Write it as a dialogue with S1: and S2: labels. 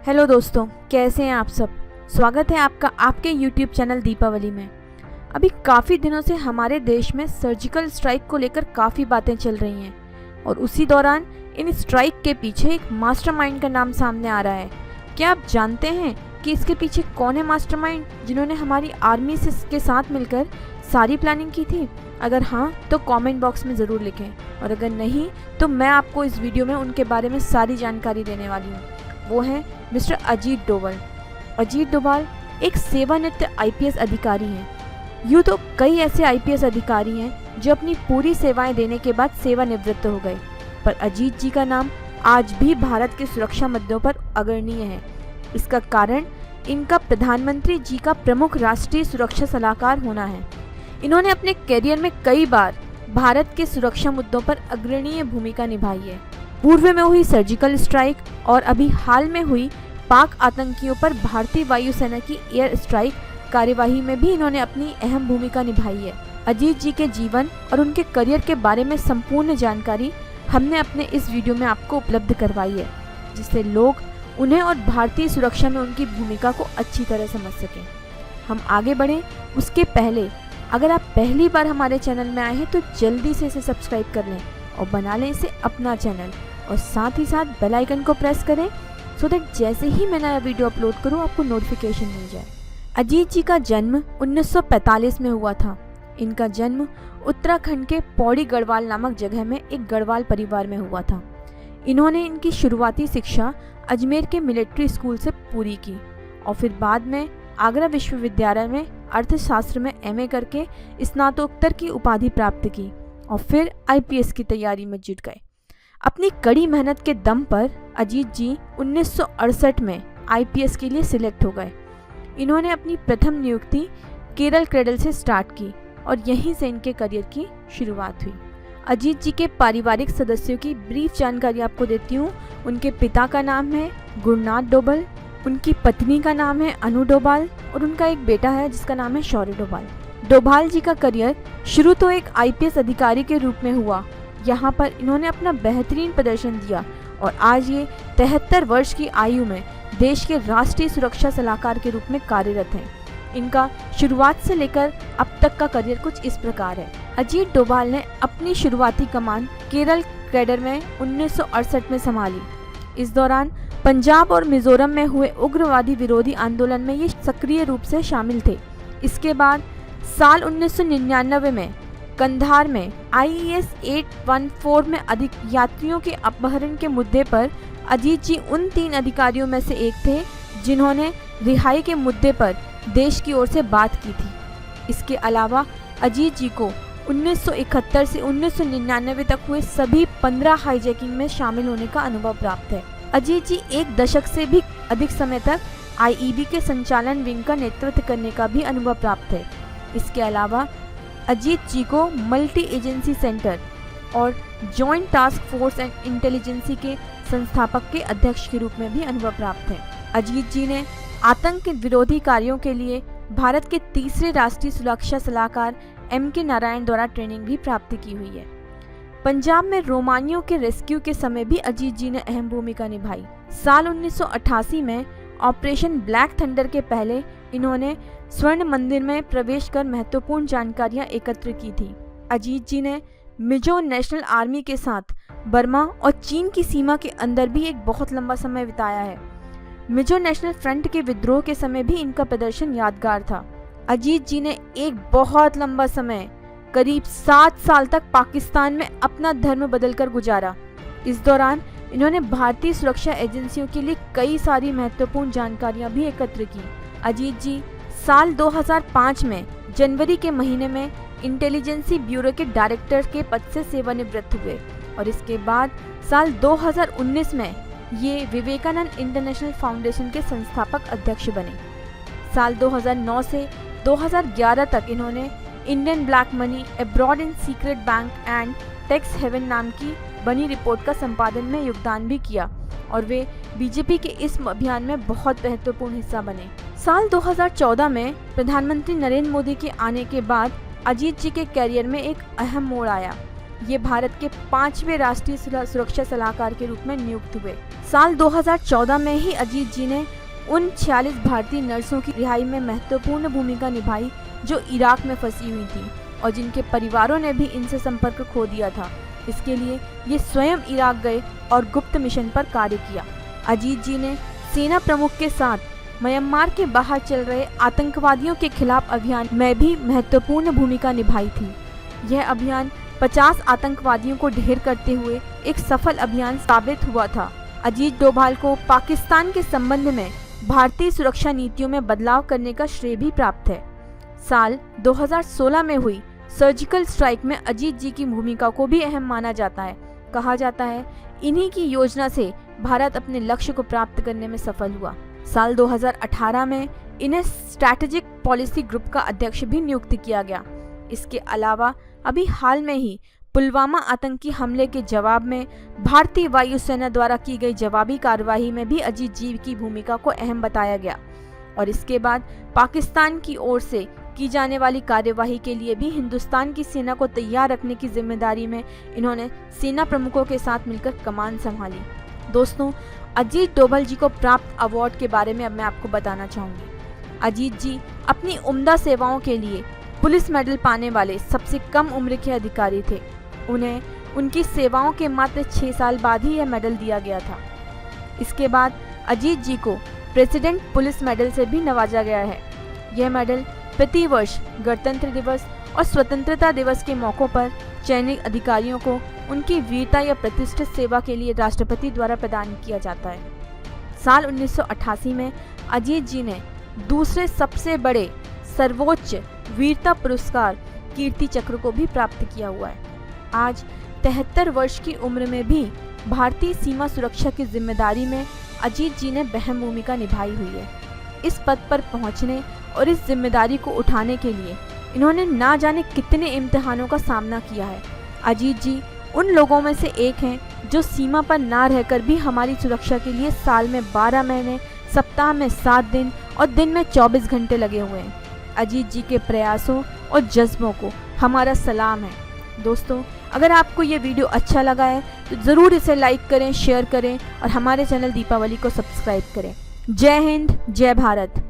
S1: Hello दोस्तों, कैसे हैं आप सब। स्वागत है आपका आपके यूट्यूब चैनल दीपावली में। अभी काफ़ी दिनों से हमारे देश में सर्जिकल स्ट्राइक को लेकर काफ़ी बातें चल रही हैं और उसी दौरान इन स्ट्राइक के पीछे एक मास्टरमाइंड का नाम सामने आ रहा है। क्या आप जानते हैं कि इसके पीछे कौन है मास्टरमाइंड जिन्होंने हमारी आर्मी के साथ मिलकर सारी प्लानिंग की थी? अगर हाँ तो कमेंट बॉक्स में ज़रूर लिखें, और अगर नहीं तो मैं आपको इस वीडियो में उनके बारे में सारी जानकारी देने वाली हूँ। वो हैं मिस्टर अजीत डोभाल। अजीत डोभाल एक सेवानिवृत्त आईपीएस अधिकारी हैं। यूँ तो कई ऐसे आईपीएस अधिकारी हैं जो अपनी पूरी सेवाएं देने के बाद सेवानिवृत्त हो गए, पर अजीत जी का नाम आज भी भारत के सुरक्षा मुद्दों पर अग्रणीय है। इसका कारण इनका प्रधानमंत्री जी का प्रमुख राष्ट्रीय सुरक्षा सलाहकार होना है। इन्होंने अपने करियर में कई बार भारत के सुरक्षा मुद्दों पर अग्रणीय भूमिका निभाई है। पूर्व में हुई सर्जिकल स्ट्राइक और अभी हाल में हुई पाक आतंकियों पर भारतीय वायुसेना की एयर स्ट्राइक कार्यवाही में भी इन्होंने अपनी अहम भूमिका निभाई है। अजीत जी के जीवन और उनके करियर के बारे में संपूर्ण जानकारी हमने अपने इस वीडियो में आपको उपलब्ध करवाई है, जिससे लोग उन्हें और भारतीय सुरक्षा में उनकी भूमिका को अच्छी तरह समझ सकें। हम आगे बढ़ें उसके पहले अगर आप पहली बार हमारे चैनल में आए हैं तो जल्दी से इसे सब्सक्राइब कर लें और बना लें इसे अपना चैनल, और साथ ही साथ बेल आइकन को प्रेस करें सो दैट जैसे ही मैं नया वीडियो अपलोड करूं आपको नोटिफिकेशन मिल जाए। अजीत जी का जन्म 1945 में हुआ था। इनका जन्म उत्तराखंड के पौड़ी गढ़वाल नामक जगह में एक गढ़वाल परिवार में हुआ था। इन्होंने इनकी शुरुआती शिक्षा अजमेर के मिलिट्री स्कूल से पूरी की और फिर बाद में आगरा विश्वविद्यालय में अर्थशास्त्र में एमए करके स्नातकोत्तर की उपाधि प्राप्त की और फिर आईपीएस की तैयारी में जुट गए। अपनी कड़ी मेहनत के दम पर अजीत जी 1968 में आईपीएस के लिए सिलेक्ट हो गए। इन्होंने अपनी प्रथम नियुक्ति केरल क्रेडल से स्टार्ट की और यहीं से इनके करियर की शुरुआत हुई। अजीत जी के पारिवारिक सदस्यों की ब्रीफ जानकारी आपको देती हूँ। उनके पिता का नाम है गुरुनाथ डोभाल, उनकी पत्नी का नाम है अनु डोभाल और उनका एक बेटा है जिसका नाम है शौर्य डोभाल। डोभाल जी का करियर शुरू तो एक आईपीएस अधिकारी के रूप में हुआ। यहाँ पर इन्होंने अपना बेहतरीन प्रदर्शन दिया और आज ये 73 वर्ष की आयु में देश के राष्ट्रीय सुरक्षा सलाहकार के रूप में कार्यरत हैं। इनका शुरुआत से लेकर अब तक का करियर कुछ इस प्रकार है। अजीत डोभाल ने अपनी शुरुआती कमान केरल कैडर में 1968 में संभाली। इस दौरान पंजाब और मिजोरम में हुए उग्रवादी विरोधी आंदोलन में ये सक्रिय रूप से शामिल थे। इसके बाद साल 1999 में कंधार में IES 814 में अधिक यात्रियों के अपहरण के मुद्दे पर अजीत जी उन 3 अधिकारियों में से एक थे जिन्होंने रिहाई के मुद्दे पर देश की ओर से बात की थी। इसके अलावा अजीत जी को 1971 से 1999 तक हुए सभी 15 हाईजैकिंग में शामिल होने का अनुभव प्राप्त है। अजीत जी 1 दशक से भी अधिक समय तक IEB के संचालन विंग का नेतृत्व करने का भी अनुभव प्राप्त है। इसके अलावा अजीत जी को मल्टी एजेंसी सेंटर और joint task force and intelligence के संस्थापक के अध्यक्ष के रूप में भी अनुभव प्राप्त है। अजीत जी ने आतंक विरोधी कार्यों के लिए भारत के तीसरे राष्ट्रीय सुरक्षा सलाहकार MK नारायण द्वारा ट्रेनिंग भी प्राप्त की हुई है। पंजाब में रोमानियों के रेस्क्यू के समय भी अजीत जी ने अहम भूमिका निभाई। साल 1988 में ऑपरेशन ब्लैक थंडर के पहले इन्होंने स्वर्ण मंदिर में प्रवेश कर महत्वपूर्ण जानकारियां एकत्र की थी। अजीत जी ने मिजो नेशनल आर्मी के साथ बर्मा और चीन की सीमा के अंदर भी एक बहुत लंबा समय बिताया है। मिजो नेशनल फ्रंट के विद्रोह के समय भी इनका प्रदर्शन यादगार था। अजीत जी ने एक बहुत लंबा समय करीब 7 साल तक पाकिस्तान में अपना धर्म बदलकर गुजारा। इस दौरान इन्होंने भारतीय सुरक्षा एजेंसियों के लिए कई सारी महत्वपूर्ण जानकारियां भी एकत्र की। अजीत जी साल 2005 में जनवरी के महीने में इंटेलिजेंसी ब्यूरो के डायरेक्टर के पद से सेवानिवृत्त हुए और इसके बाद साल 2019 में ये विवेकानंद इंटरनेशनल फाउंडेशन के संस्थापक अध्यक्ष बने। साल 2009 से 2011 तक इन्होंने Indian black money abroad in secret bank and tax haven नाम की बनी रिपोर्ट का संपादन में योगदान भी किया और वे बीजेपी के इस अभियान में बहुत महत्वपूर्ण हिस्सा बने। साल 2014 में प्रधानमंत्री नरेंद्र मोदी के आने के बाद अजीत जी के करियर में एक अहम मोड़ आया। ये भारत के 5वें राष्ट्रीय सुरक्षा सलाहकार के रूप में नियुक्त हुए। साल 2014 में ही अजीत जी ने उन 46 भारतीय नर्सों की रिहाई में महत्वपूर्ण भूमिका निभाई जो इराक में फंसी हुई थी और जिनके परिवारों ने भी इनसे संपर्क खो दिया था। इसके लिए ये स्वयं इराक गए और गुप्त मिशन पर कार्य किया। अजीत जी ने सेना प्रमुख के साथ म्यांमार के बाहर चल रहे आतंकवादियों के खिलाफ अभियान में भी महत्वपूर्ण भूमिका निभाई थी। यह अभियान 50 आतंकवादियों को ढेर करते हुए एक सफल अभियान साबित हुआ था। अजीत डोभाल को पाकिस्तान के संबंध में भारतीय सुरक्षा नीतियों में बदलाव करने का श्रेय भी प्राप्त है। साल 2016 में हुई सर्जिकल स्ट्राइक में अजीत जी की भूमिका को भी अहम माना जाता है। कहा जाता है इन्हीं की योजना से भारत अपने लक्ष्य को प्राप्त करने में सफल हुआ। साल 2018 में इन्हें स्ट्रैटेजिक पॉलिसी ग्रुप का अध्यक्ष भी नियुक्त किया गया। इसके अलावा अभी हाल में ही पुलवामा आतंकी हमले के जवाब में भारतीय वायुसेना द्वारा की गई जवाबी कार्रवाई में भी अजीत जी की भूमिका को अहम बताया गया और इसके बाद पाकिस्तान की ओर से की जाने वाली कार्यवाही के लिए भी हिंदुस्तान की सेना को तैयार रखने की जिम्मेदारी में इन्होंने सेना प्रमुखों के साथ मिलकर कमान संभाली। दोस्तों, अजीत डोभाल जी को प्राप्त अवार्ड के बारे में अब मैं आपको बताना चाहूँगी। अजीत जी अपनी उम्दा सेवाओं के लिए पुलिस मेडल पाने वाले सबसे कम उम्र के अधिकारी थे। उन्हें उनकी सेवाओं के मात्र 6 साल बाद ही यह मेडल दिया गया था। इसके बाद अजीत जी को प्रेसिडेंट पुलिस मेडल से भी नवाजा गया है। यह मेडल प्रति वर्ष गणतंत्र दिवस और स्वतंत्रता दिवस के मौक़ों पर चयनित अधिकारियों को उनकी वीरता या प्रतिष्ठित सेवा के लिए राष्ट्रपति द्वारा प्रदान किया जाता है। साल 1988 में अजीत जी ने दूसरे सबसे बड़े सर्वोच्च वीरता पुरस्कार कीर्ति चक्र को भी प्राप्त किया हुआ है। आज 73 वर्ष की उम्र में भी भारतीय सीमा सुरक्षा की जिम्मेदारी में अजीत जी ने अहम भूमिका निभाई हुई है। इस पद पर पहुंचने और इस जिम्मेदारी को उठाने के लिए इन्होंने ना जाने कितने इम्तिहानों का सामना किया है। अजीत जी उन लोगों में से एक हैं जो सीमा पर ना रहकर भी हमारी सुरक्षा के लिए साल में 12 महीने, सप्ताह में 7 दिन और दिन में 24 घंटे लगे हुए हैं। अजीत जी के प्रयासों और जज्बों को हमारा सलाम है। दोस्तों, अगर आपको ये वीडियो अच्छा लगा है तो ज़रूर इसे लाइक करें, शेयर करें और हमारे चैनल दीपावली को सब्सक्राइब करें। जय हिंद, जय भारत।